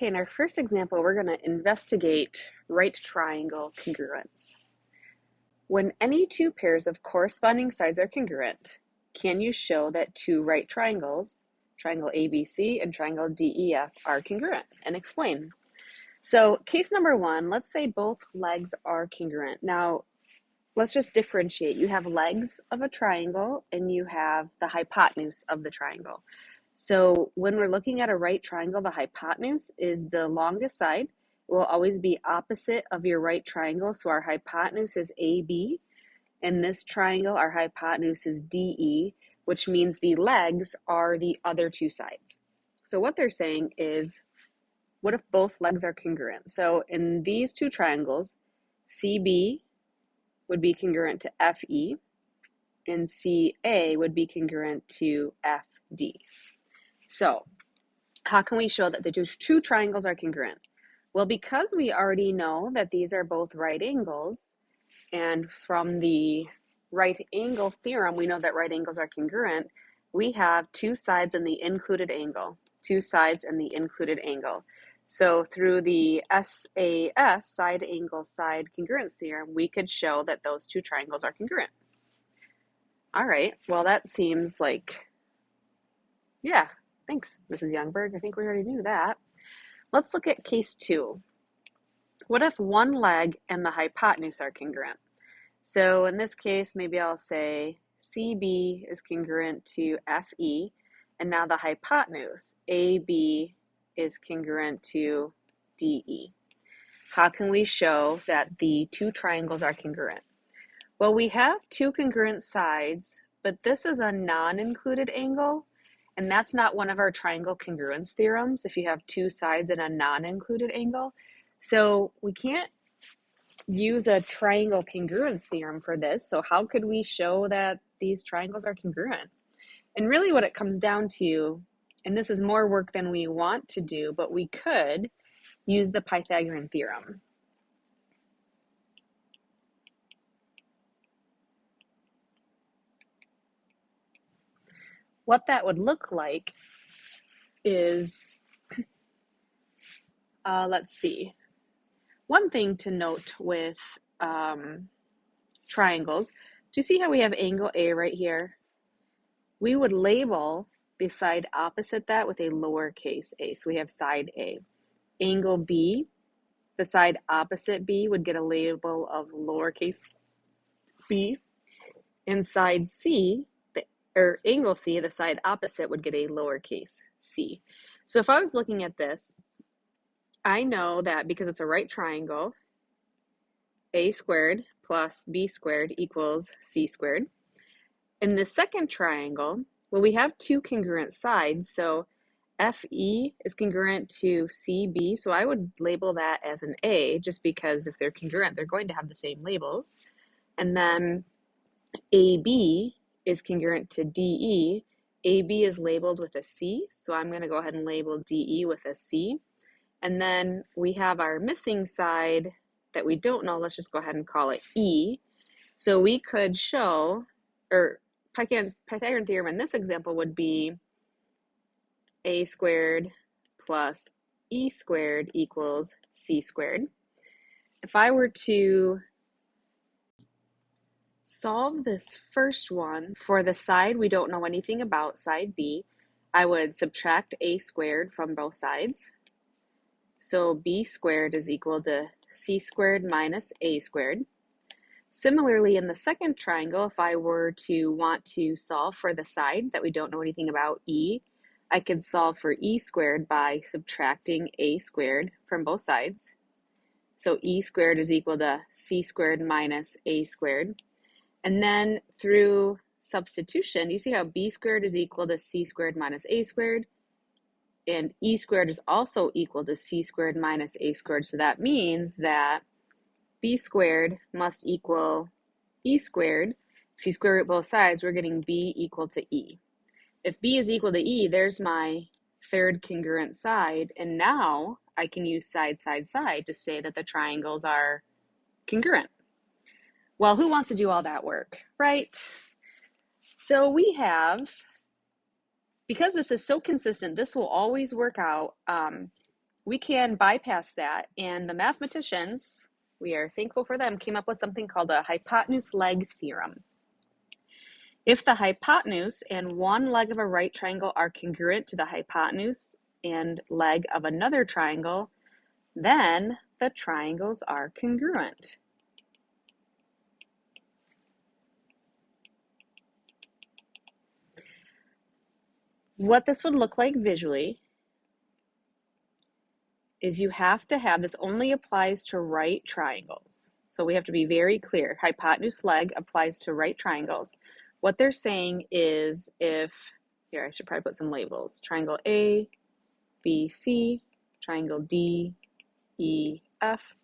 Okay, in our first example, we're going to investigate right triangle congruence. When any two pairs of corresponding sides are congruent, can you show that two right triangles, triangle ABC and triangle DEF, are congruent? And explain. So case number one, let's say both legs are congruent. Now, let's just differentiate. You have legs of a triangle and you have the hypotenuse of the triangle. So when we're looking at a right triangle, the hypotenuse is the longest side. It will always be opposite of your right triangle. So our hypotenuse is AB. In this triangle, our hypotenuse is DE, which means the legs are the other two sides. So what they're saying is, what if both legs are congruent? So in these two triangles, CB would be congruent to FE, and CA would be congruent to FD. So how can we show that the two triangles are congruent? Well, because we already know that these are both right angles, and from the right angle theorem, we know that right angles are congruent, we have two sides in the included angle, two sides in the included angle. So through the SAS, side angle side congruence theorem, we could show that those two triangles are congruent. All right, well, that seems like, yeah, thanks, Mrs. Youngberg. I think we already knew that. Let's look at case two. What if one leg and the hypotenuse are congruent? So in this case, maybe I'll say CB is congruent to FE, and now the hypotenuse, AB, is congruent to DE. How can we show that the two triangles are congruent? Well, we have two congruent sides, but this is a non-included angle, and that's not one of our triangle congruence theorems if you have two sides in a non-included angle. So we can't use a triangle congruence theorem for this. So how could we show that these triangles are congruent? And really what it comes down to, and this is more work than we want to do, but we could use the Pythagorean theorem. What that would look like is, let's see. One thing to note with triangles, do you see how we have angle A right here? We would label the side opposite that with a lowercase a. So we have side A. Angle B, the side opposite B would get a label of lowercase b. And side C, or angle C, the side opposite, would get a lowercase c. So if I was looking at this, I know that because it's a right triangle, a squared plus b squared equals c squared. In the second triangle, well, we have two congruent sides, so FE is congruent to CB, so I would label that as an A, just because if they're congruent, they're going to have the same labels. And then AB is congruent to DE. AB is labeled with a C, so I'm going to go ahead and label DE with a C. And then we have our missing side that we don't know. Let's just go ahead and call it E. So we could show, or Pythagorean theorem in this example would be a squared plus e squared equals c squared. If I were to solve this first one for the side we don't know anything about, side B, I would subtract a squared from both sides. So b squared is equal to c squared minus a squared. Similarly, in the second triangle, if I were to want to solve for the side that we don't know anything about, E, I could solve for e squared by subtracting a squared from both sides. So e squared is equal to c squared minus a squared. And then through substitution, you see how b squared is equal to c squared minus a squared, and e squared is also equal to c squared minus a squared. So that means that b squared must equal e squared. If you square root both sides, we're getting b equal to e. If b is equal to e, there's my third congruent side, and now I can use side, side, side to say that the triangles are congruent. Well, who wants to do all that work, right? So we have, because this is so consistent, this will always work out. we can bypass that, and the mathematicians, we are thankful for them, came up with something called a hypotenuse-leg theorem. If the hypotenuse and one leg of a right triangle are congruent to the hypotenuse and leg of another triangle, then the triangles are congruent. What this would look like visually is you have to have, this only applies to right triangles. So we have to be very clear. Hypotenuse leg applies to right triangles. What they're saying is if, here I should probably put some labels. Triangle A, B, C, triangle D, E, F.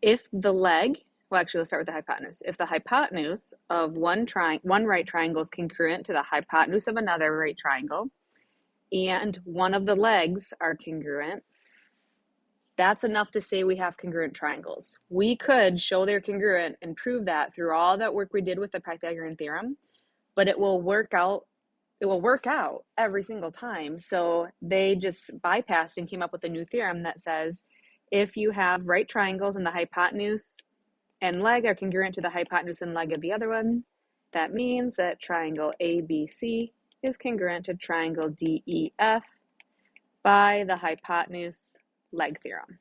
If the leg, well actually let's start with the hypotenuse. If the hypotenuse of one right triangle is congruent to the hypotenuse of another right triangle, and one of the legs are congruent, that's enough to say we have congruent triangles. We could show they're congruent and prove that through all that work we did with the Pythagorean theorem, but it will work out every single time. So they just bypassed and came up with a new theorem that says if you have right triangles and the hypotenuse and leg are congruent to the hypotenuse and leg of the other one, that means that triangle ABC is congruent to triangle DEF by the hypotenuse leg theorem.